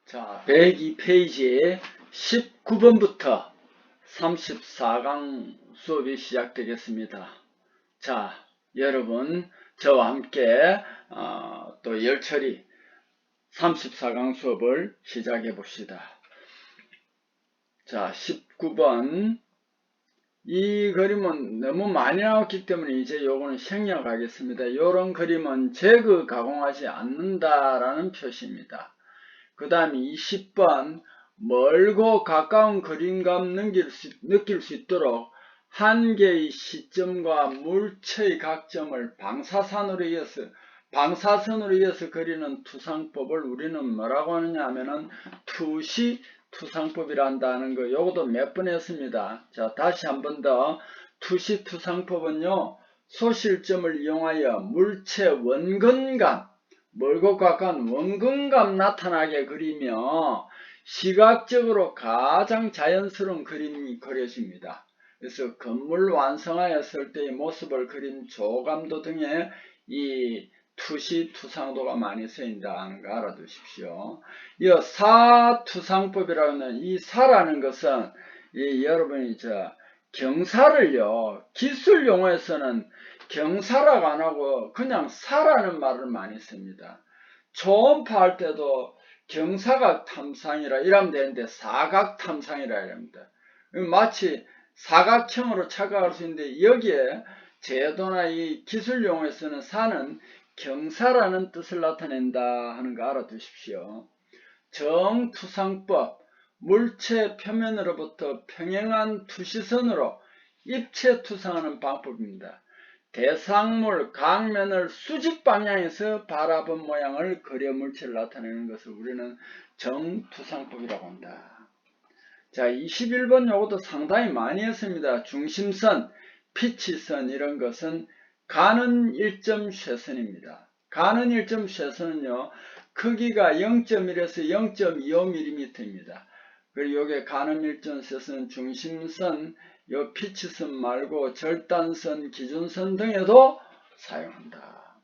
자, 102페이지 19번부터 34강 수업이 시작되겠습니다. 자, 여러분 저와 함께 또 열처리 34강 수업을 시작해 봅시다. 자, 19번 이 그림은 너무 많이 나왔기 때문에 이제 요거는 생략하겠습니다. 이런 그림은 재그 가공하지 않는다라는 표시입니다. 그 다음에 20번 멀고 가까운 그림감 느낄 수 있도록 한 개의 시점과 물체의 각점을 방사선으로 이어서 그리는 투상법을 우리는 뭐라고 하느냐 하면은 투시 투상법이란다는 거 요것도 몇 번 했습니다. 자, 다시 한 번 더 투시 투상법은요, 소실점을 이용하여 물체 원근감, 멀고 가까운 원근감 나타나게 그리며 시각적으로 가장 자연스러운 그림이 그려집니다. 그래서 건물 완성하였을 때의 모습을 그린 조감도 등의 이 투시 투상도가 많이 쓰인다는 거 알아두십시오. 이 사투상법이라는 이 사라는 것은 여러분이 경사를요, 기술 용어에서는 경사라고 안 하고 그냥 사라는 말을 많이 씁니다. 초음파 할 때도 경사각 탐상이라 이러면 되는데 사각 탐상이라 이랍니다. 마치 사각형으로 착각할 수 있는데 여기에 제도나 이 기술 용어에서는 사는 경사라는 뜻을 나타낸다 하는 거 알아두십시오. 정투상법, 물체 표면으로부터 평행한 투시선으로 입체 투상하는 방법입니다. 대상물 강면을 수직 방향에서 바라본 모양을 그려 물체를 나타내는 것을 우리는 정투상법이라고 한다. 자, 21번 요것도 상당히 많이 했습니다. 중심선, 피치선 이런 것은 가는 일점 쇠선입니다. 가는 일점 쇠선은요, 크기가 0.1에서 0.25mm입니다. 그리고 요게 가는 일점 쇠선은 중심선, 요 피치선 말고 절단선, 기준선 등에도 사용한다.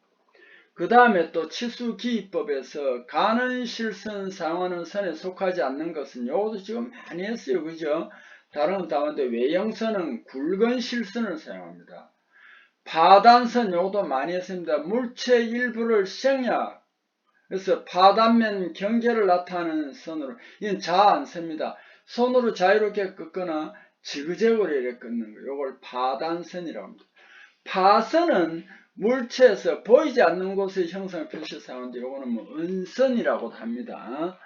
그 다음에 또 치수기법에서 가는 실선 사용하는 선에 속하지 않는 것은 요것도 지금 많이 했어요. 그죠? 다른 건 다른데 외형선은 굵은 실선을 사용합니다. 파단선 요것도 많이 했습니다. 물체 일부를 생략, 그래서 파단면 경계를 나타내는 선으로, 이건 자 안 씁니다. 손으로 자유롭게 긋거나 지그재그로 이렇게 긋는 거, 요걸 파단선이라고 합니다. 파선은 물체에서 보이지 않는 곳의 형상 표시 사용하는데 요거는 뭐 은선이라고도 합니다.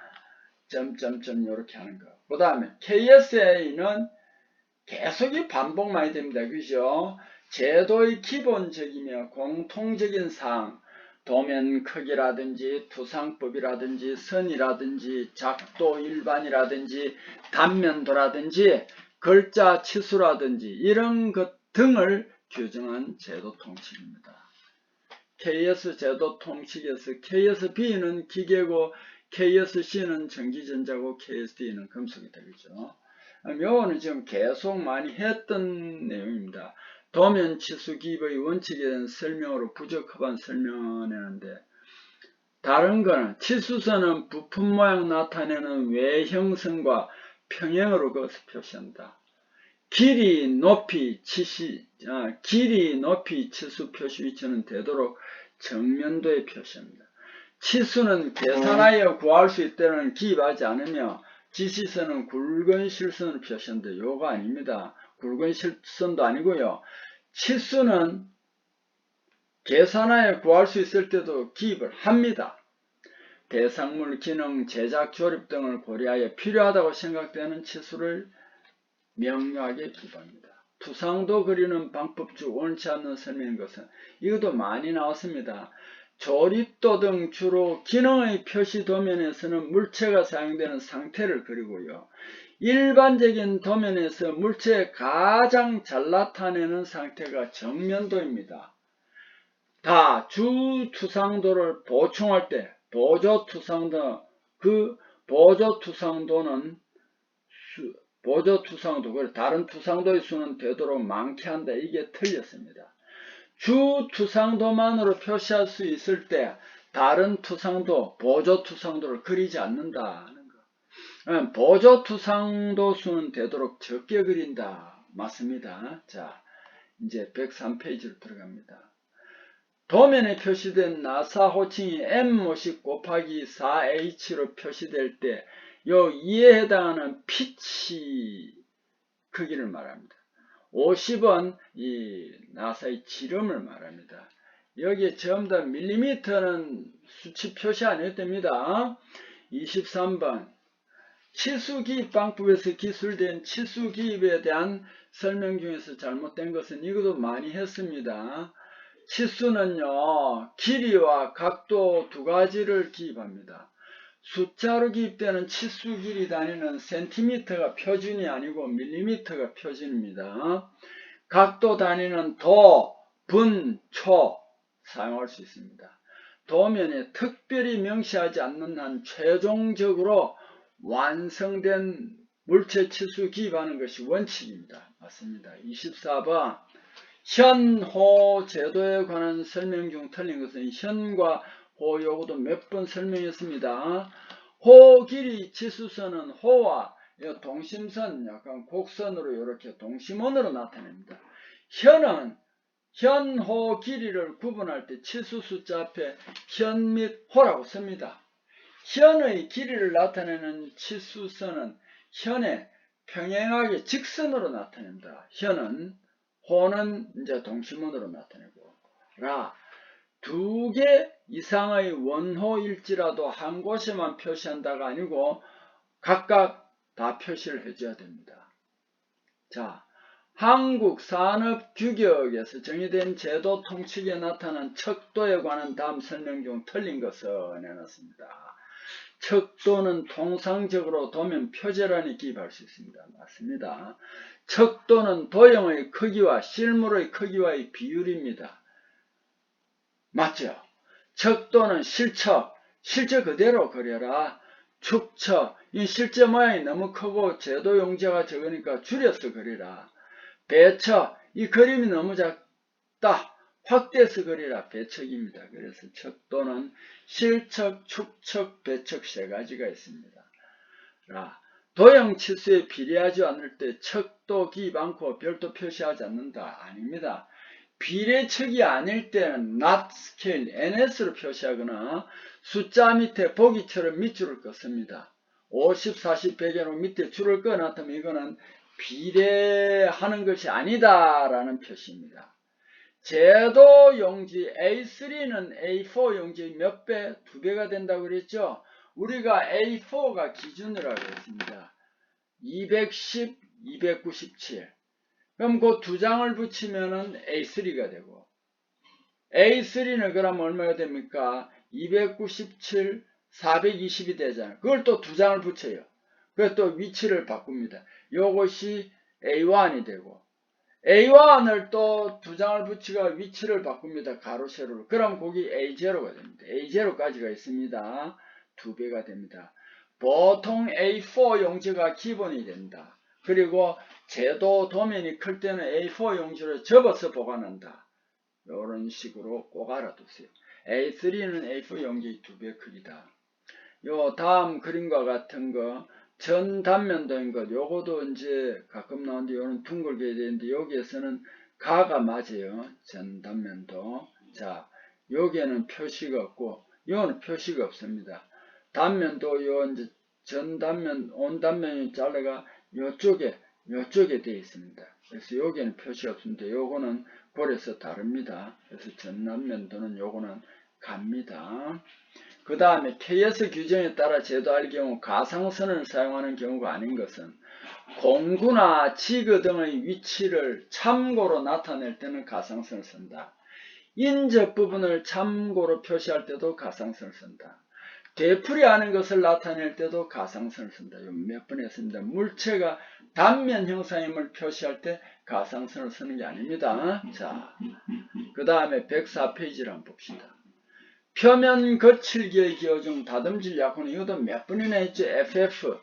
점점점 요렇게 하는 거. 그 다음에 KSA는 계속이 반복 많이 됩니다. 그죠? 제도의 기본적이며 공통적인 사항, 도면 크기라든지 투상법이라든지 선이라든지 작도 일반이라든지 단면도라든지 글자 치수라든지 이런 것 등을 규정한 제도 통칙입니다. KS 제도 통칙에서 KSB는 기계고 KSC는 전기전자고 KSD는 금속이 되겠죠. 요거는 지금 계속 많이 했던 내용입니다. 도면 치수 기법의 원칙에 대한 설명으로 부적합한 설명하는데, 다른 거는 치수선은 부품 모양 나타내는 외형선과 평행으로 그것을 표시한다. 길이, 높이, 치수 표시 위치는 되도록 정면도에 표시합니다. 치수는 계산하여 구할 수 있다는 기입하지 않으며 지시선은 굵은 실선을 표시한다. 요거 아닙니다. 굵은 실선도 아니고요. 치수는 계산하여 구할 수 있을 때도 기입을 합니다. 대상물, 기능, 제작, 조립 등을 고려하여 필요하다고 생각되는 치수를 명료하게 기입합니다. 투상도 그리는 방법 중 옳지 않는 설명인 것은 이것도 많이 나왔습니다. 조립도 등 주로 기능의 표시 도면에서는 물체가 사용되는 상태를 그리고요, 일반적인 도면에서 물체의 가장 잘 나타내는 상태가 정면도입니다. 다 주투상도를 보충할 때 보조투상도, 보조투상도, 다른 투상도의 수는 되도록 많게 한다. 이게 틀렸습니다. 주투상도만으로 표시할 수 있을 때 다른 투상도, 보조투상도를 그리지 않는다는 거. 보조투상도수는 되도록 적게 그린다. 맞습니다. 자, 이제 103페이지로 들어갑니다. 도면에 표시된 나사 호칭이 M50 곱하기 4H로 표시될 때 요 2에 해당하는 피치 크기를 말합니다. 50은 이 나사의 지름을 말합니다. 여기에 전부 다 밀리미터는 수치 표시 안 해도 됩니다. 23번 치수기입 방법에서 기술된 치수기입에 대한 설명 중에서 잘못된 것은 이것도 많이 했습니다. 치수는요, 길이와 각도 두 가지를 기입합니다. 숫자로 기입되는 치수 길이 단위는 센티미터가 표준이 아니고 밀리미터가 표준입니다. 각도 단위는 도, 분, 초 사용할 수 있습니다. 도면에 특별히 명시하지 않는 한 최종적으로 완성된 물체 치수 기입하는 것이 원칙입니다. 맞습니다. 24번 현, 호 제도에 관한 설명 중 틀린 것은 현과 호 요거도 몇 번 설명했습니다. 호 길이 치수선은 호와 동심선 약간 곡선으로 이렇게 동심원으로 나타냅니다. 현은 현, 호 길이를 구분할 때 치수 숫자 앞에 현 및 호라고 씁니다. 현의 길이를 나타내는 치수선은 현에 평행하게 직선으로 나타냅니다. 현은 호는 이제 동심원으로 나타내고 두 개 이상의 원호일지라도 한 곳에만 표시한다가 아니고 각각 다 표시를 해줘야 됩니다. 자, 한국산업규격에서 정의된 제도 통칙에 나타난 척도에 관한 다음 설명 중 틀린 것을 내놨습니다. 척도는 통상적으로 도면 표제란에 기입할 수 있습니다. 맞습니다. 척도는 도형의 크기와 실물의 크기와의 비율입니다. 맞죠? 척도는 실척, 실제 그대로 그려라. 축척, 이 실제 모양이 너무 크고 제도 용자가 적으니까 줄여서 그리라. 배척, 이 그림이 너무 작다. 확대해서 그리라. 배척입니다. 그래서 척도는 실척, 축척, 배척 세 가지가 있습니다. 도형 치수에 비례하지 않을 때 척도 기입 않고 별도 표시하지 않는다. 아닙니다. 비례척이 아닐 때는 not scale, ns로 표시하거나 숫자 밑에 보기처럼 밑줄을 긋습니다. 50, 40, 100에 놓은 밑에 줄을 꺼놨다면 이거는 비례하는 것이 아니다라는 표시입니다. 제도 용지 A3는 A4 용지의 몇 배? 2배가 된다고 그랬죠? 우리가 A4가 기준이라고 했습니다. 210, 297. 그럼 그 두 장을 붙이면은 A3가 되고 A3는 그럼 얼마가 됩니까? 297, 420이 되잖아요. 그걸 또 두 장을 붙여요. 그래서 또 위치를 바꿉니다. 요것이 A1이 되고 A1을 또 두 장을 붙이고 위치를 바꿉니다. 가로 세로로. 그럼 거기 A0가 됩니다. A0까지가 있습니다. 2배가 됩니다. 보통 A4 용지가 기본이 된다. 그리고 제도 도면이 클 때는 A4 용지로 접어서 보관한다. 이런 식으로 꼭 알아두세요. A3는 A4 용지의 2배 크기다. 요 다음 그림과 같은 거 전 단면도인 것 요거도 이제 가끔 나오는데 요는 둥글게 되는데 여기에서는 가가 맞아요. 전 단면도. 자, 여기에는 표시가 없고 요는 표시가 없습니다. 단면도 요 이제 전 단면 온 단면이 잘라가 요쪽에 되어 있습니다. 그래서 여기에는 표시가 없습니다. 요거는 고려해서 다릅니다. 그래서 전 단면도는 요거는 갑니다. 그 다음에 KS 규정에 따라 제도할 경우 가상선을 사용하는 경우가 아닌 것은 공구나 지그 등의 위치를 참고로 나타낼 때는 가상선을 쓴다. 인접 부분을 참고로 표시할 때도 가상선을 쓴다. 되풀이하는 것을 나타낼 때도 가상선을 쓴다. 몇 번 했습니다. 물체가 단면 형상임을 표시할 때 가상선을 쓰는 게 아닙니다. 자, 그 다음에 104페이지를 한번 봅시다. 표면 거칠기의 기호 중 다듬질 약호는 이것도 몇 번이나 했죠. FF.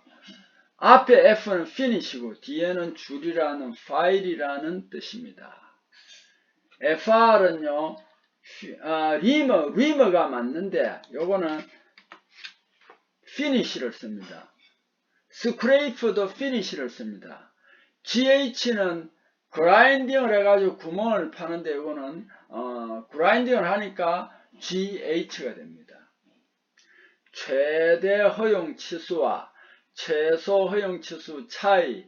앞에 F는 finish고 뒤에는 줄이라는 파일이라는 뜻입니다. FR은요. 리머가 맞는데 요거는 finish를 씁니다. scraped finish를 씁니다. GH는 grinding을 해가지고 구멍을 파는데 이거는 grinding을 하니까 GH가 됩니다. 최대 허용 치수와 최소 허용 치수 차이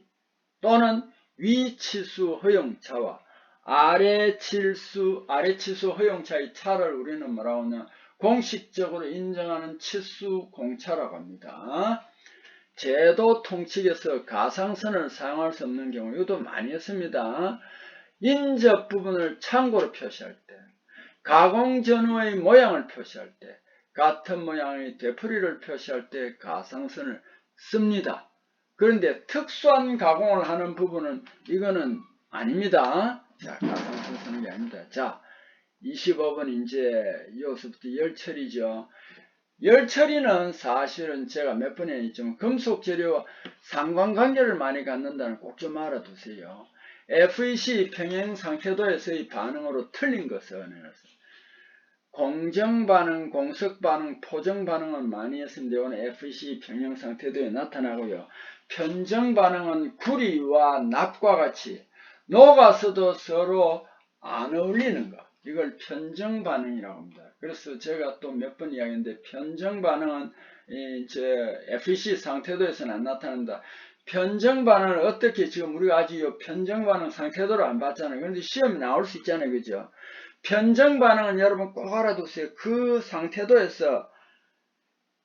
또는 위 치수 허용 차와 아래 치수 허용 차의 차를 우리는 뭐라고 하냐, 공식적으로 인정하는 치수 공차라고 합니다. 제도 통칙에서 가상선을 사용할 수 없는 경우, 이것도 많이 했습니다. 인접 부분을 참고로 표시할 때, 가공 전후의 모양을 표시할 때, 같은 모양의 되풀이를 표시할 때 가상선을 씁니다. 그런데 특수한 가공을 하는 부분은 이거는 아닙니다. 자, 가상선 쓰는 게 아닙니다. 자, 25번 이제 이어서부터 열처리죠. 열처리는 사실은 제가 몇 번에 했지만 금속 재료와 상관관계를 많이 갖는다는 꼭 좀 알아두세요. FEC 평행 상태도에서의 반응으로 틀린 것은 공정반응, 공석반응, 포정반응은 많이 했습니다. 이거는 FEC 평행 상태도에 나타나고요. 편정반응은 구리와 납과 같이 녹아서도 서로 안 어울리는 것, 이걸 편정반응이라고 합니다. 그래서 제가 또 몇 번 이야기했는데, 편정반응은 이제 FEC 상태도에서는 안 나타난다. 편정반응을 어떻게, 지금 우리가 아직 이 편정반응 상태도를 안 봤잖아요. 그런데 시험에 나올 수 있잖아요. 그죠? 편정반응은 여러분 꼭 알아두세요. 그 상태도에서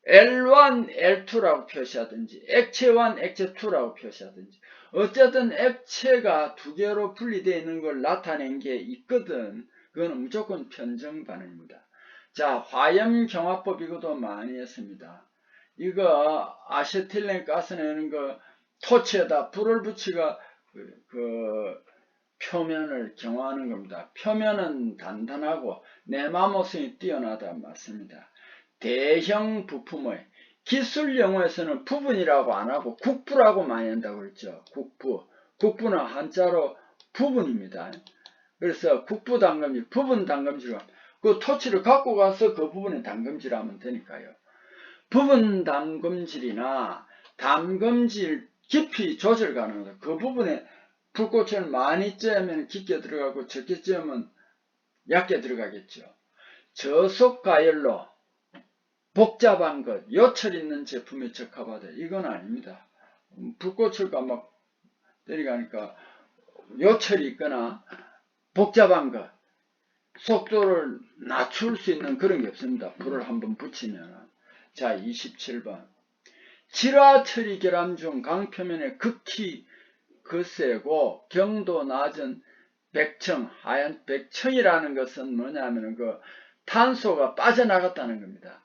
L1, L2라고 표시하든지 액체1, 액체2라고 표시하든지 어쨌든 액체가 두 개로 분리되어 있는 걸 나타낸 게 있거든. 그거는 무조건 편정반응입니다. 자, 화염경화법 이것도 많이 했습니다. 이거 아세틸렌 가스 내는 거 토치에다 불을 붙이가 그 표면을 경화하는 겁니다. 표면은 단단하고 내마모성이 뛰어나다 맞습니다. 대형 부품의 기술 용어에서는 부분이라고 안 하고 국부라고 많이 한다고 그랬죠. 국부. 국부는 한자로 부분입니다. 그래서 국부 담금질, 부분 담금질. 그 토치를 갖고 가서 그 부분에 담금질하면 되니까요. 부분 담금질이나 담금질 깊이 조절 가능하다. 그 부분에 불꽃을 많이 쬐면 깊게 들어가고 적게 쬐면 얕게 들어가겠죠. 저속 가열로 복잡한 것, 요철 있는 제품에 적합하다. 이건 아닙니다. 불꽃을 막 때려가니까 요철이 있거나 복잡한 것, 속도를 낮출 수 있는 그런 게 없습니다. 불을 한번 붙이면. 자, 27번. 질화 처리 결함 중 강표면에 극히 거세고 경도 낮은 백청, 하얀 백청이라는 것은 뭐냐면 그 탄소가 빠져나갔다는 겁니다.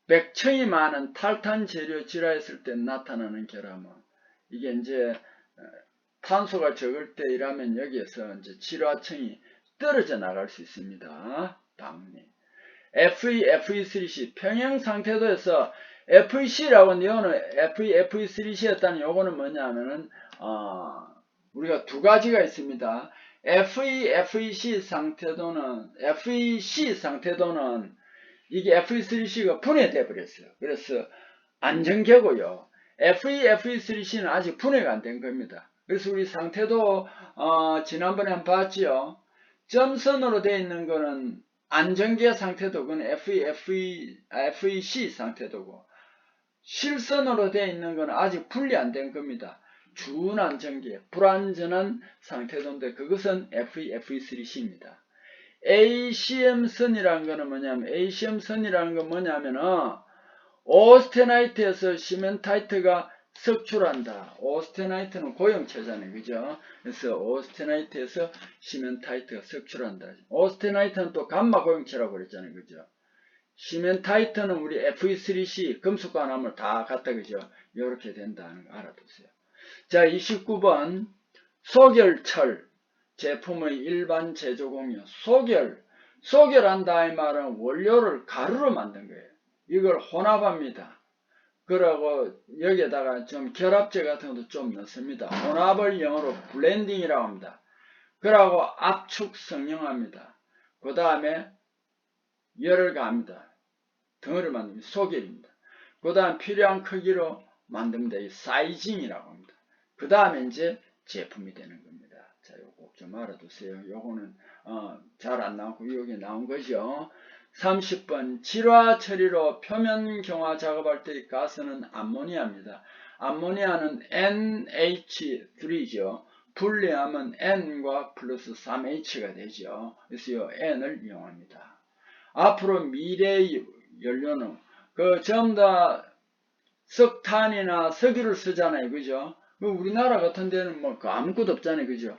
백청이 많은 탈탄 재료 질화했을 때 나타나는 결함은 이게 이제 탄소가 적을 때이라면 여기에서 이제 질화청이 떨어져 나갈 수 있습니다. 당연히. FE, FE3C 평행 상태도에서 FEC라고 하는 이거는 FE, FE3C였다는 요거는 뭐냐면은 우리가 두 가지가 있습니다. FE, FEC 상태도는 이게 FE3C가 분해돼 버렸어요. 그래서 안정계고요. FE, FE3C는 아직 분해가 안 된 겁니다. 그래서 우리 상태도 지난번에 한번 봤지요. 점선으로 되어 있는 거는 안정계 상태도, 그건 FEC 상태도고, 실선으로 되어 있는 건 아직 분리 안 된 겁니다. 준안정계, 불안전한 상태도인데 그것은 FE, FE3C입니다. ACM선이라는 거는 뭐냐면, ACM선이라는 건 뭐냐면은 오스테나이트에서 시멘타이트가 석출한다. 오스테나이트는 고형체잖아요. 그죠? 그래서 오스테나이트에서 시멘타이트가 석출한다. 오스테나이트는 또 감마 고형체라고 그랬잖아요. 그죠? 시멘타이트는 우리 FE3C 금속과 나물 다 같다. 그죠? 이렇게 된다는 거 알아두세요. 자, 29번. 소결철. 제품의 일반 제조 공유. 소결한다 이 말은 원료를 가루로 만든 거예요. 이걸 혼합합니다. 그러고 여기에다가 좀 결합제 같은 것도 좀 넣습니다. 혼합을 영어로 블렌딩이라고 합니다. 그러고 압축 성형합니다. 그 다음에 열을 가합니다. 덩어리 만듭니다. 소결입니다. 그 다음 필요한 크기로 만들면 돼. 사이징이라고 합니다. 그 다음에 이제 제품이 되는 겁니다. 자, 요거 꼭 좀 알아두세요. 요거는 잘 안 나오고 여기 나온 거죠. 30번 질화 처리로 표면 경화 작업할 때의 가스는 암모니아입니다. 암모니아는 NH3죠. 분리하면 N과 플러스 3H가 되죠. 그래서 이 N을 이용합니다. 앞으로 미래의 연료는 전부 다 석탄이나 석유를 쓰잖아요. 그죠? 우리나라 같은 데는 뭐 아무것도 없잖아요. 그죠?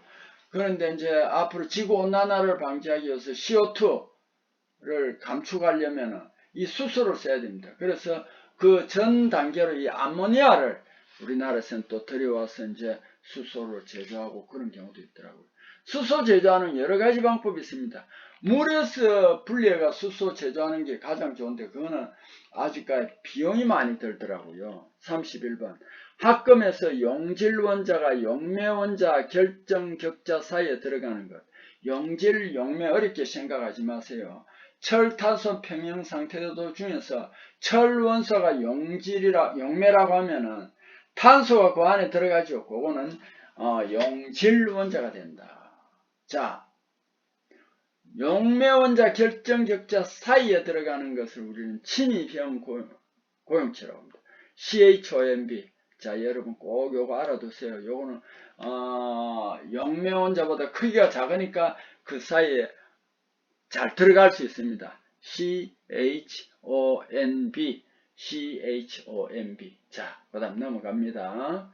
그런데 이제 앞으로 지구온난화를 방지하기 위해서 CO2를 감축하려면 이 수소를 써야 됩니다. 그래서 그 전 단계로 이 암모니아를 우리나라에서는 또 들여와서 이제 수소를 제조하고 그런 경우도 있더라고요. 수소 제조하는 여러 가지 방법이 있습니다. 물에서 분리해가 수소 제조하는 게 가장 좋은데 그거는 아직까지 비용이 많이 들더라고요. 31번 합금에서 용질 원자가 용매 원자 결정 격자 사이에 들어가는 것. 용질, 용매 어렵게 생각하지 마세요. 철, 탄소 평형 상태도 중에서 철 원소가 용매라고 하면은 탄소가 그 안에 들어가죠. 그거는 용질 원자가 된다. 자, 용매 원자 결정 격자 사이에 들어가는 것을 우리는 침입형 고용체라고 합니다. CHOMB. 자, 여러분 꼭 요거 알아두세요. 요거는 용매 원자보다 크기가 작으니까 그 사이에 잘 들어갈 수 있습니다. CHOMB. CHOMB. 자, 그 다음 넘어갑니다.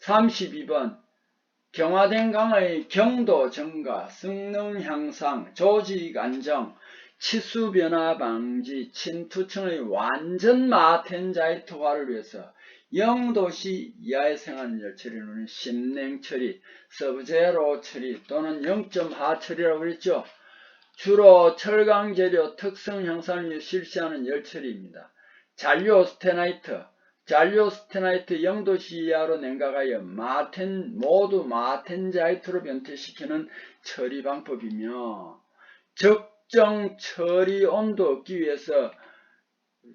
32번 경화된 강의 경도 증가, 성능 향상, 조직 안정, 치수 변화 방지, 침투층의 완전 마텐자이트화를 위해서 0도씨 이하의 생활열 처리는 심냉 처리, 서브제로 처리 또는 0.하 처리라고 그랬죠. 주로 철강 재료 특성 향상을 위해 실시하는 열 처리입니다. 잔류 스테나이트 0도씨 이하로 냉각하여 모두 마텐자이트로 변태시키는 처리 방법이며 적정 처리 온도 얻기 위해서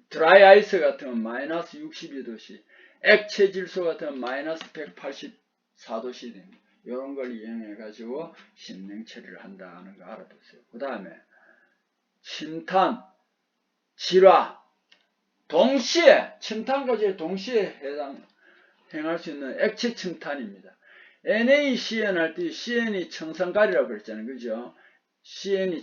드라이 아이스 같은 마이너스 62도씨 액체 질소 같은 마이너스 184도씨 됩니다. 이런 걸 이용해 가지고 심냉 처리를 한다는 거 알아두세요. 그 다음에 침탄, 질화 동시에 침탄까지 동시에 행할 수 있는 액체 침탄입니다. NaCN 할 때 CN이 청산가리라고 그랬잖아요. 그죠? CN이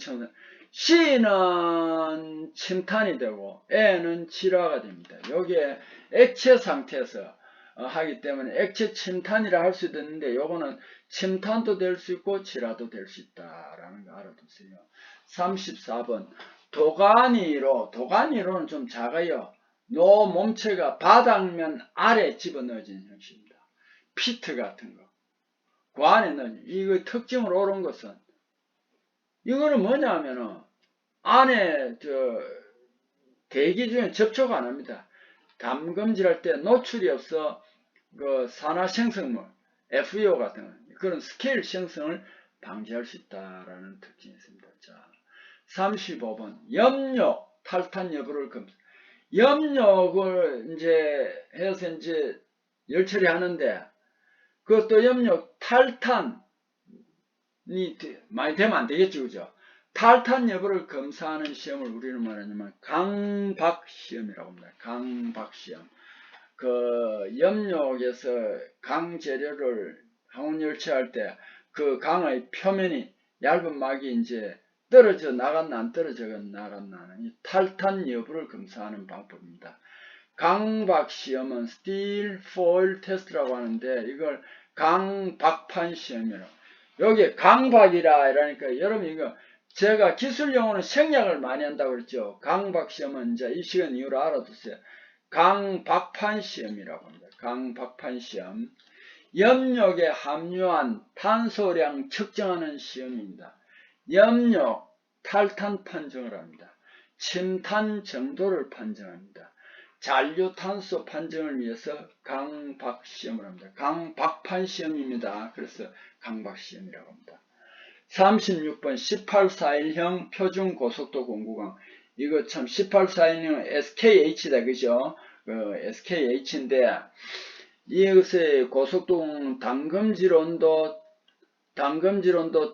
C는 침탄이 되고 N은 질화가 됩니다. 여기에 액체 상태에서 하기 때문에 액체 침탄이라 할 수도 있는데 요거는 침탄도 될 수 있고 질화도 될 수 있다라는 거 알아두세요. 34번 도가니로는 좀 작아요. 노 몸체가 바닥면 아래 집어넣어진 형식입니다. 피트 같은 거. 그 안에 넣어진. 이거 특징으로 옳은 것은 이거는 뭐냐 하면은 안에 대기 중에 접촉 안 합니다. 담금질할 때 노출이 없어 그 산화 생성물 FEO 같은 그런 스케일 생성을 방지할 수 있다라는 특징이 있습니다. 자, 35번 염료 탈탄 여부를 검사. 염료를 이제 해서 이제 열 처리하는데 그것도 염료 탈탄이 많이 되면 안 되겠죠, 그죠? 탈탄 여부를 검사하는 시험을 우리는 말하냐면 강박시험이라고 합니다. 강박시험. 그 염료에서 강 재료를 항온 열처할 때 그 강의 표면이 얇은 막이 이제 떨어져 나갔나 안 떨어져 나갔나는 이 탈탄 여부를 검사하는 방법입니다. 강박 시험은 스틸 포일 테스트라고 하는데 이걸 강박판 시험이라고. 여기 강박이라 이러니까 여러분 이거 제가 기술 용어는 생략을 많이 한다고 그랬죠. 강박 시험은 이제 이 시간 이후로 알아두세요. 강박판 시험이라고 합니다. 강박판 시험. 염력에 함유한 탄소량 측정하는 시험입니다. 염력, 탈탄 판정을 합니다. 침탄 정도를 판정합니다. 잔류탄소 판정을 위해서 강박시험을 합니다. 강박판 시험입니다. 그래서 강박시험이라고 합니다. 36번 1841형 표준 고속도 공구강. 이거 참 1841형 SKH다. 그죠? 그 SKH인데 이것의 고속동 담금질 온도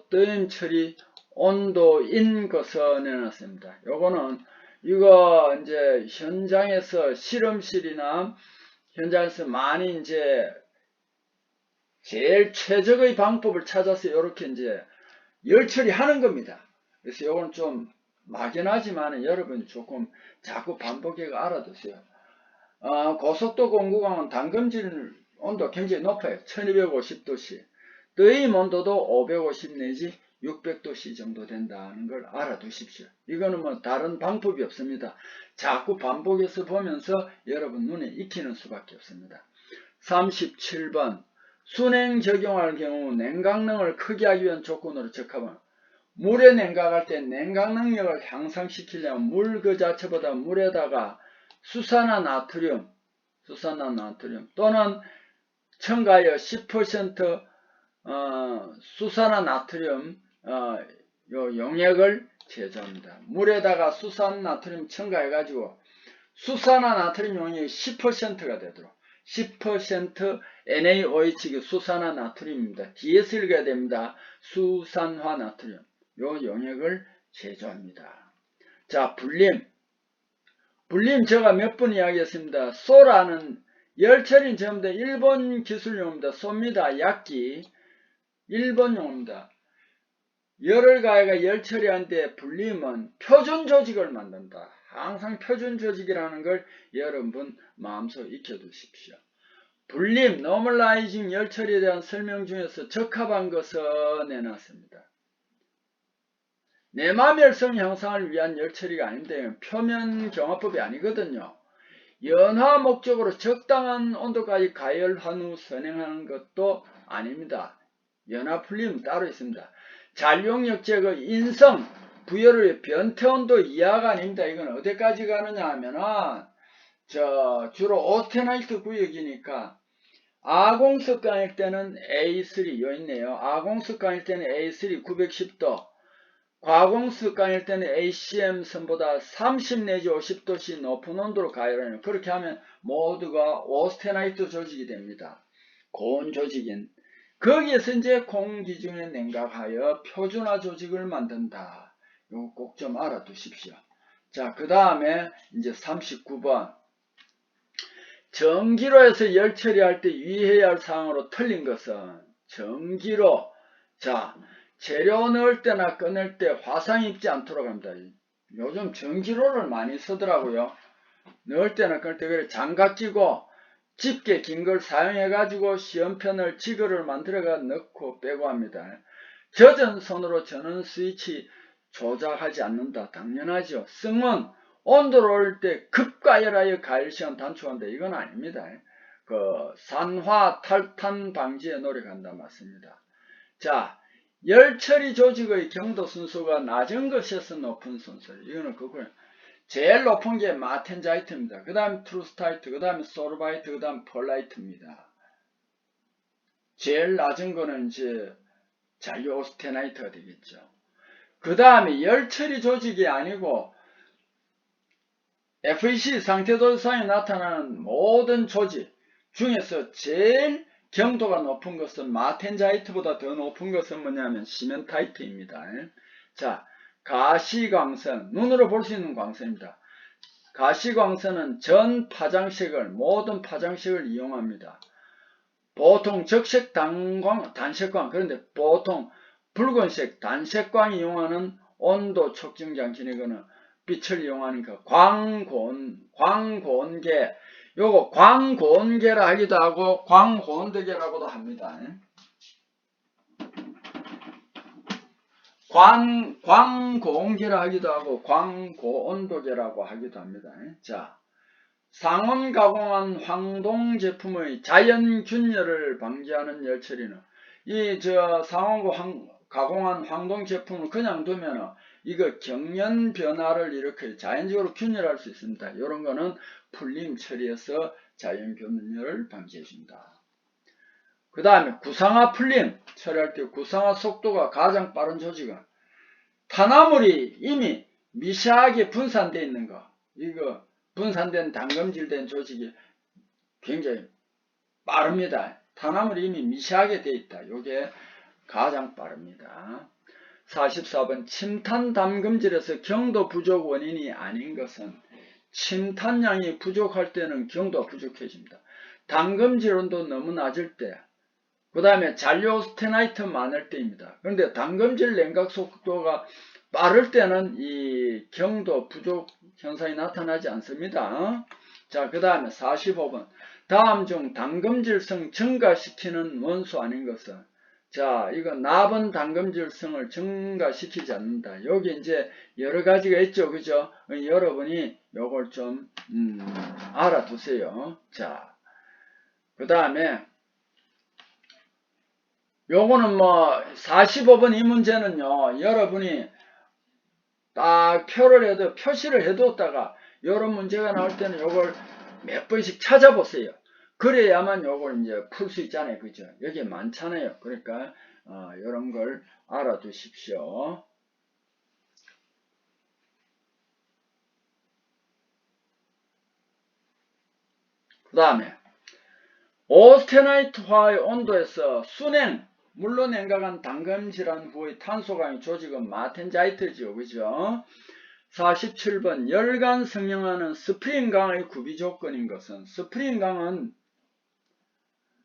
뜨임 처리 온도인 것을 내놨습니다. 요거는 이거 이제 현장에서 실험실이나 현장에서 많이 이제 제일 최적의 방법을 찾아서 이렇게 이제 열 처리하는 겁니다. 그래서 요건 좀 막연하지만 여러분 조금 자꾸 반복해서 알아두세요. 고속도 공구강은 담금질 온도 굉장히 높아요. 1250도씨. 뜨임 온도도 550 내지 600도씨 정도 된다는 걸 알아두십시오. 이거는 뭐 다른 방법이 없습니다. 자꾸 반복해서 보면서 여러분 눈에 익히는 수밖에 없습니다. 37번 순행 적용할 경우 냉각능을 크게 하기 위한 조건으로 적합한 물에 냉각할 때 냉각 능력을 향상시키려면 물 그 자체보다 물에다가 수산화나트륨 또는 첨가하여 10% 수산화나트륨 요 용액을 제조합니다. 물에다가 수산나트륨 첨가해가지고 수산화나트륨 용액이 10%가 되도록 10% NaOH 수산화나트륨입니다. 뒤에서 읽어야 됩니다. 수산화나트륨 요 용액을 제조합니다. 자, 불림 제가 몇 번 이야기했습니다. 쏘라는 열처리는 전부 다 일본 기술용입니다. 쏩니다. 약기 일본 용입니다. 열을 가해가 열처리하는데 불림은 표준 조직을 만든다. 항상 표준 조직이라는 걸 여러분 마음속에 익혀두십시오. 불림, 노멀라이징 열처리에 대한 설명 중에서 적합한 것을 내놨습니다. 내마멸성 형상을 위한 열처리가 아닌데 표면 경화법이 아니거든요. 연화 목적으로 적당한 온도까지 가열한 후 선행하는 것도 아닙니다. 연화 풀림은 따로 있습니다. 잔용력 제거, 인성, 부열의 변태온도 이하가 아닙니다. 이건 어디까지 가느냐 하면은 주로 오스테나이트 구역이니까 아공습광일 때는 A3 요 있네요. 아공습광일 때는 A3 910도, 과공습광일 때는 ACM 선보다 30 내지 50도씩 높은 온도로 가열하는, 그렇게 하면 모두가 오스테나이트 조직이 됩니다. 고온 조직인. 거기에서 이제 공기중에 냉각하여 표준화 조직을 만든다. 이거 꼭 좀 알아두십시오. 자, 그 다음에 이제 39번. 전기로에서 열 처리할 때 유의해야 할 사항으로 틀린 것은 전기로, 자, 재료 넣을 때나 꺼낼 때 화상 입지 않도록 합니다. 요즘 전기로를 많이 쓰더라고요. 넣을 때나 꺼낼 때 그래 장갑 끼고 집게 긴 걸 사용해 가지고 시험편을 지거를 만들어가 넣고 빼고 합니다. 젖은 손으로 전원 스위치 조작하지 않는다. 당연하죠. 승원 온도를 올릴 때 급가열하여 가열시간 단축한다. 이건 아닙니다. 그 산화 탈탄 방지에 노력한다. 맞습니다. 자, 열처리 조직의 경도 순서가 낮은 것에서 높은 순서. 이거는 그거예요. 제일 높은 게 마텐자이트입니다. 그 다음에 트루스타이트, 그 다음에 소르바이트, 그 다음에 폴라이트입니다. 제일 낮은 거는 이제 잔류오스테나이트가 되겠죠. 그 다음에 열처리 조직이 아니고 FEC 상태도상에 나타나는 모든 조직 중에서 제일 경도가 높은 것은 마텐자이트보다 더 높은 것은 뭐냐면 시멘타이트입니다. 자, 가시광선, 눈으로 볼 수 있는 광선입니다. 가시광선은 전 파장색을, 모든 파장색을 이용합니다. 보통 적색 단색광, 그런데 보통 붉은색 단색광 이용하는 온도 촉정 장치는 빛을 이용하니까 광고온계, 요거 광고온계라 하기도 하고 광고온도계라고도 합니다. 광고온계라 하기도 하고 광고온도계라고 하기도 합니다. 자, 상온 가공한 황동 제품의 자연균열을 방지하는 열처리는 상온 가공한 황동 제품을 그냥 두면 이거 경련 변화를 일으켜 자연적으로 균열할 수 있습니다. 이런 거는 풀림 처리해서 자연 균열을 방지해 준다. 그 다음에 구상화 풀림 처리할 때 구상화 속도가 가장 빠른 조직은 탄화물이 이미 미세하게 분산되어 있는 거, 이거 분산된 단검질된 조직이 굉장히 빠릅니다. 탄화물이 이미 미세하게 되어 있다. 이게 가장 빠릅니다. 44번 침탄 담금질에서 경도 부족 원인이 아닌 것은 침탄량이 부족할 때는 경도가 부족해집니다. 담금질 온도 너무 낮을 때, 그 다음에 잔류오스테나이트 많을 때입니다. 그런데 담금질 냉각 속도가 빠를 때는 이 경도 부족 현상이 나타나지 않습니다. 자, 그 다음에 45번 다음 중 담금질성 증가시키는 원소 아닌 것은, 자, 이거 납은 담금질성을 증가시키지 않는다. 여기 이제 여러 가지가 있죠. 그죠? 여러분이 요걸 좀 알아두세요. 자, 그 다음에 요거는 뭐 45번 이 문제는요, 여러분이 딱 표시를 해두었다가 요런 문제가 나올 때는 요걸 몇 번씩 찾아보세요. 그래야만 요걸 이제 풀 수 있잖아요. 그죠? 여기 많잖아요. 그러니까 요런 걸 알아두십시오. 그 다음에 오스테나이트화의 온도에서 순행, 물로 냉각한 담금질한 후의 탄소강의 조직은 마텐자이트지요. 그죠? 47번 열간 성형하는 스프링강의 구비 조건인 것은, 스프링강은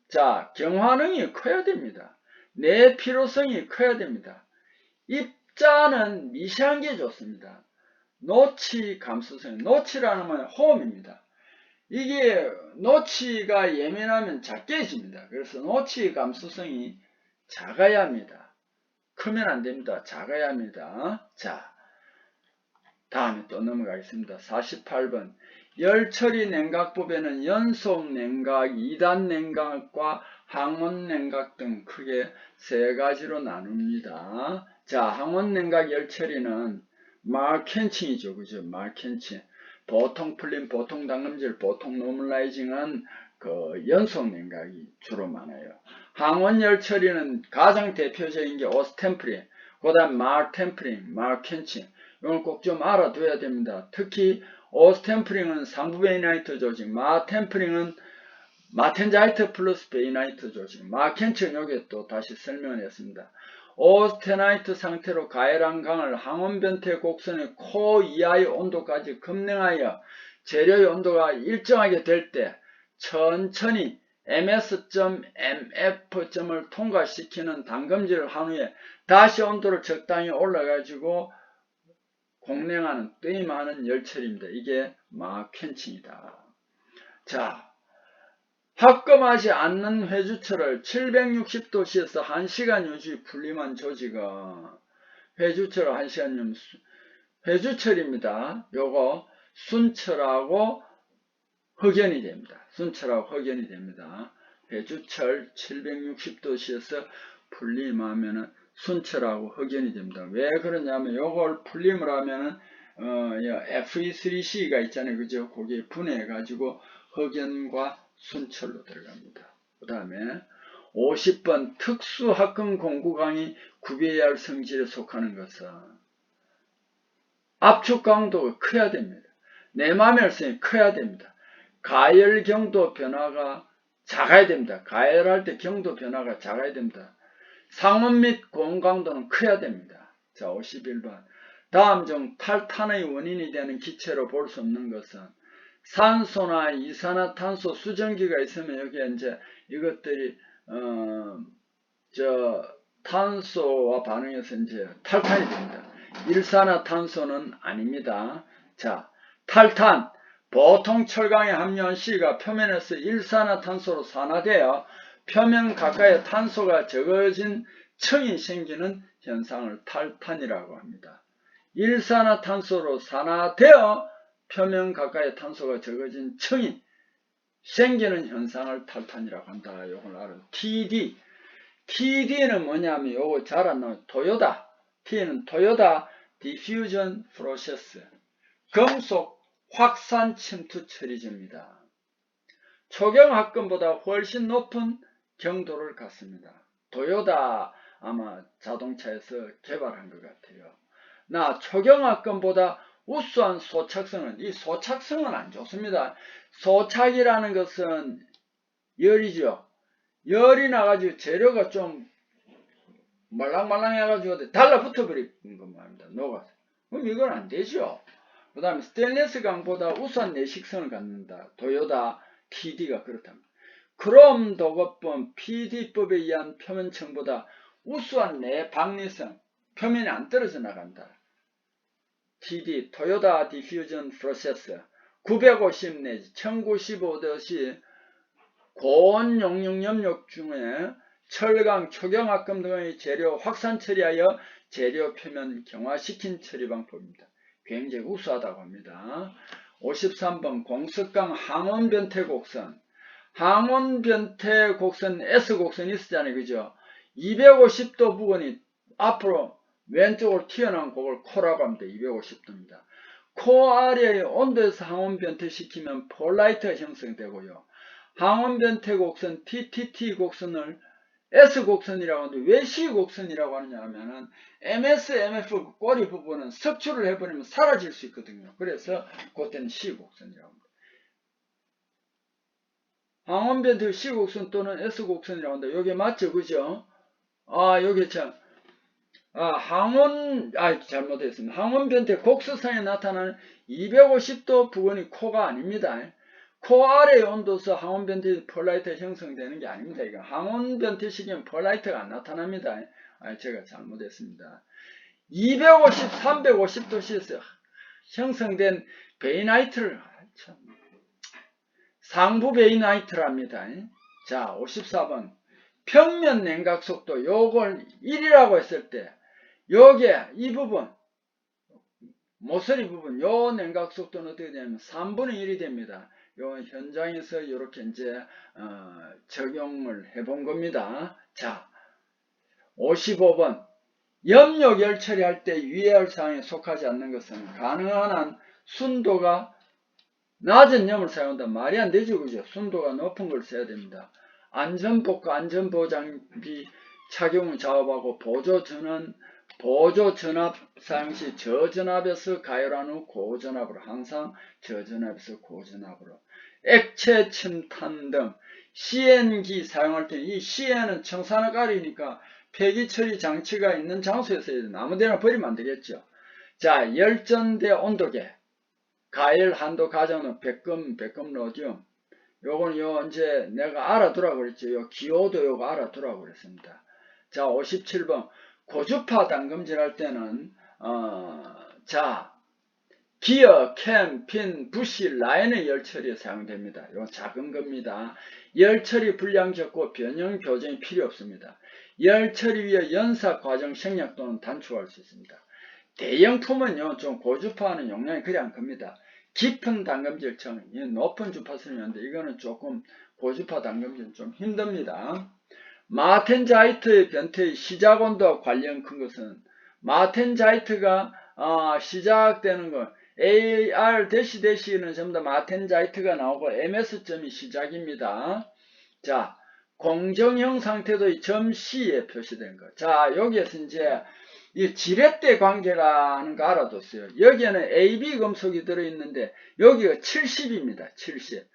자, 경화능이 커야 됩니다. 내 필요성이 커야 됩니다. 입자는 미세한 게 좋습니다. 노치 감수성, 노치라는 건 호흡입니다. 이게 노치가 예민하면 작게집니다. 그래서 노치 감수성이 작아야 합니다. 크면 안 됩니다. 작아야 합니다. 자, 다음에 또 넘어가겠습니다. 48번 열처리 냉각법에는 연속 냉각, 2단 냉각과 항원 냉각 등 크게 세 가지로 나눕니다. 자, 항원 냉각 열처리는 마르켄칭이죠. 그죠? 마르켄칭. 보통 풀림, 보통 담금질, 보통 노멀라이징은 그 연속 냉각이 주로 많아요. 항원 열처리는 가장 대표적인 게 오스템프린, 그 다음 마르템프린, 마르켄칭. 이걸 꼭 좀 알아둬야 됩니다. 특히 오스템프링은 상부베이나이트 조직, 마템프링은 마텐자이트 플러스 베이나이트 조직, 마켄층 여기에 또 다시 설명을 했습니다. 오스테나이트 상태로 가열한 강을 항원변태 곡선의 코 이하의 온도까지 급냉하여 재료의 온도가 일정하게 될 때 천천히 ms.mf점을 통과시키는 담금질을 한 후에 다시 온도를 적당히 올려가지고 공냉하는 뜨임하는 열처리입니다. 이게 마켄칭이다. 자, 합금하지 않는 회주철을 760도씨에서 1시간 유지 분림한 조직은 회주철을 1시간 유지 회주철입니다. 요거 순철하고 흑연이 됩니다. 순철하고 흑연이 됩니다. 회주철 760도씨에서 분림하면은 순철하고 흑연이 됩니다. 왜 그러냐면 요걸 분림을 하면은 Fe3C가 있잖아요. 그죠? 거기에 분해해 가지고 흑연과 순철로 들어갑니다. 그 다음에 50번 특수합금 공구강이 구비해야 할 성질에 속하는 것은 압축 강도가 커야 됩니다. 내마멸성이 커야 됩니다. 가열 경도 변화가 작아야 됩니다. 가열할 때 경도 변화가 작아야 됩니다. 상온 및 고온강도는 커야 됩니다. 자, 51번. 다음 중 탈탄의 원인이 되는 기체로 볼 수 없는 것은 산소나 이산화탄소 수증기가 있으면 여기에 이제 이것들이 탄소와 반응해서 이제 탈탄이 됩니다. 일산화탄소는 아닙니다. 자, 탈탄. 보통 철강에 함유한 C가 표면에서 일산화탄소로 산화되어 표면 가까이에 탄소가 적어진 층이 생기는 현상을 탈탄이라고 합니다. 일산화탄소로 산화되어 표면 가까이에 탄소가 적어진 층이 생기는 현상을 탈탄이라고 한다. 이걸 알아. TD. TD는 뭐냐면 요거 잘 안 나와요. 토요다. T는 토요다 디퓨전 프로세스. 금속 확산 침투 처리제입니다. 초경합금보다 훨씬 높은 경도를 갖습니다. 토요다 아마 자동차에서 개발한 것 같아요. 초경합금보다 우수한 소착성은, 이 소착성은 안 좋습니다. 소착이라는 것은 열이죠. 열이 나가지고 재료가 좀 말랑말랑해가지고 달라붙어 버리는 겁니다. 녹아서. 그럼 이건 안 되죠. 그 다음에 스테인리스 강보다 우수한 내식성을 갖는다. 도요다 TD가 그렇답니다. 크롬 도급본 PD법에 의한 표면층보다 우수한 내방리성, 표면이 안 떨어져 나간다. TD, 토요다 디퓨전 프로세스 950 내지 1095도시 고온 용융 염력 중에 철강, 초경합금 등의 재료 확산 처리하여 재료 표면을 경화시킨 처리 방법입니다. 굉장히 우수하다고 합니다. 53번 공석강 항온변태 곡선 S곡선이 있었잖아요. 그죠? 250도 부근이 앞으로 왼쪽으로 튀어나온 곡을 코라고 합니다. 250도입니다. 코 아래의 온도에서 항온 변태시키면 폴라이트가 형성되고요. 항온 변태 곡선 TTT 곡선을 S곡선이라고 하는데 왜 C곡선이라고 하느냐 하면은 MS, MF 꼬리 부분은 섭취를 해버리면 사라질 수 있거든요. 그래서 그때는 C곡선이라고 합니다. 항온 변태 C곡선 또는 S곡선이라고 한다. 요게 맞죠? 그죠? 요게 참. 잘못했습니다. 항온 변태 곡선상에 나타나는 250도 부근이 코가 아닙니다. 코 아래의 온도에서 항온 변태 폴라이트가 형성되는 게 아닙니다. 이거 항온 변태 시기엔 폴라이트가 안 나타납니다. 제가 잘못했습니다. 250, 350도씨에서 형성된 베이나이트를 상부 베이나이트랍니다. 자, 54번 평면 냉각 속도 요걸 1이라고 했을 때 요게 이 부분 모서리 부분 요 냉각 속도는 어떻게 되냐면 3분의 1이 됩니다. 요 현장에서 이렇게 이제 적용을 해본 겁니다. 자, 55번 염료결 처리할 때 유의할 사항에 속하지 않는 것은 가능한 한 순도가 낮은 염을 사용한다. 말이 안 되죠. 그죠? 순도가 높은 걸 써야 됩니다. 안전복과 안전보장비 착용을 작업하고 보조전압 사용시 저전압에서 가열한 후 고전압으로 항상 저전압에서 고전압으로 액체 침탄 등 CN기 사용할 때 이 CN은 청산가리니까 폐기처리 장치가 있는 장소에서 아무데나 버리면 안 되겠죠. 자, 열전대 온도계 가열 한도 가정은 백금 로디움 요거는 이제 내가 알아두라고 그랬죠. 요 기호도 요거 알아두라고 그랬습니다. 자, 57번 고주파 담금질 할 때는 기어, 캠, 핀, 부시, 라인의 열처리에 사용됩니다. 이건 작은 겁니다. 열처리 불량 적고 변형 교정이 필요 없습니다. 열처리 위에 연사 과정 생략 또는 단축할 수 있습니다. 대형품은요 좀 고주파하는 용량이 그리 안 큽니다. 깊은 담금질처럼 높은 주파수는 있는데 이거는 조금 고주파 담금질 좀 힘듭니다. 마텐자이트의 변태의 시작 온도와 관련 큰 것은 마텐자이트가 시작되는 건 AR-는 전부 다 마텐자이트가 나오고 MS점이 시작입니다. 자, 공정형 상태도 점 C에 표시된 거. 자, 여기에서 이제 이 지렛대 관계라는 거 알아뒀어요. 여기에는 AB 금속이 들어있는데 여기가 70입니다. 70.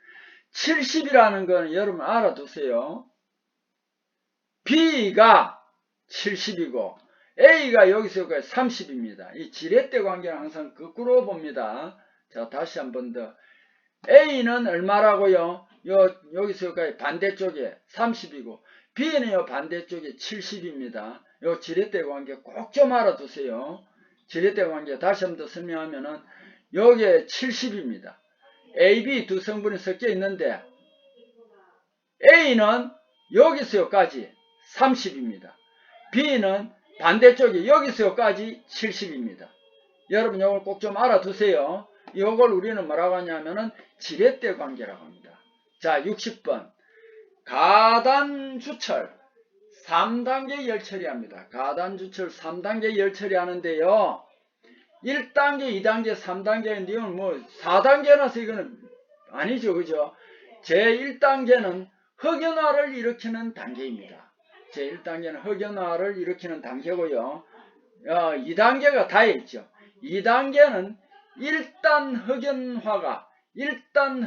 70이라는 거는 여러분 알아두세요. B가 70이고 A가 여기서 여기까지 30입니다. 이 지렛대 관계는 항상 거꾸로 봅니다. 자, 다시 한 번 더. A는 얼마라고요? 여기서 여기까지 반대쪽에 30이고 B는 요 반대쪽에 70입니다. 요 지렛대 관계 꼭 좀 알아두세요. 지렛대 관계 다시 한 번 더 설명하면은 여기에 70입니다. A, B 두 성분이 섞여 있는데 A는 여기서 여기까지 30입니다. B는 반대쪽에 여기서 여기까지 70입니다. 여러분 이걸 꼭 좀 알아두세요. 이걸 우리는 뭐라고 하냐면은 지렛대 관계라고 합니다. 자, 60번 가단주철 3단계 열처리합니다. 가단주철 3단계 열처리 하는데요. 1단계, 2단계, 3단계인데 이건 뭐 4단계라서 이거는 아니죠. 그죠? 제1단계는 흑연화를 일으키는 단계입니다. 제1단계는 흑연화를 일으키는 단계고요. 2단계가 다에 있죠. 2단계는 1단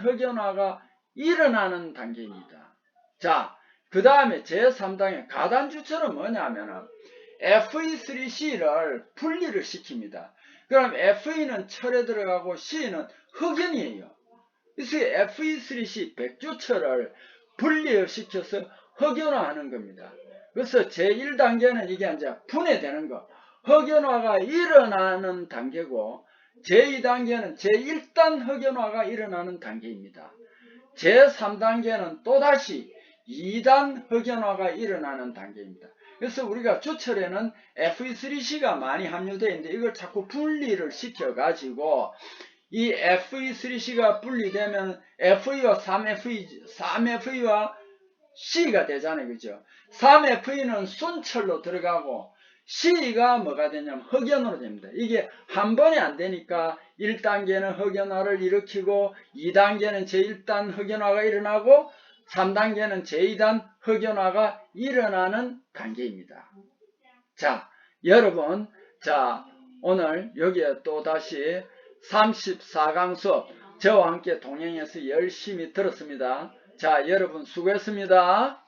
흑연화가 일어나는 단계입니다. 자, 그 다음에 제3단계 가단주철은 뭐냐면은 Fe3C를 분리를 시킵니다. 그럼 Fe는 철에 들어가고 C는 흑연이에요. 그래서 Fe3C 백주철을 분리시켜서 흑연화하는 겁니다. 그래서 제1단계는 이게 이제 분해되는 거, 흑연화가 일어나는 단계고, 제2단계는 제1단 흑연화가 일어나는 단계입니다. 제3단계는 또다시 2단 흑연화가 일어나는 단계입니다. 그래서 우리가 주철에는 Fe3C가 많이 함유되어 있는데 이걸 자꾸 분리를 시켜가지고 이 Fe3C가 분리되면 FE와 3FE와 C가 되잖아요. 그죠? 3FE는 순철로 들어가고 C가 뭐가 되냐면 흑연으로 됩니다. 이게 한 번에 안 되니까 1단계는 흑연화를 일으키고 2단계는 제1단 흑연화가 일어나고 3단계는 제2단 흑연화가 일어나는 단계입니다. 자, 여러분, 자, 오늘 여기에 또다시 34강 수업 저와 함께 동행해서 열심히 들었습니다. 자, 여러분 수고했습니다.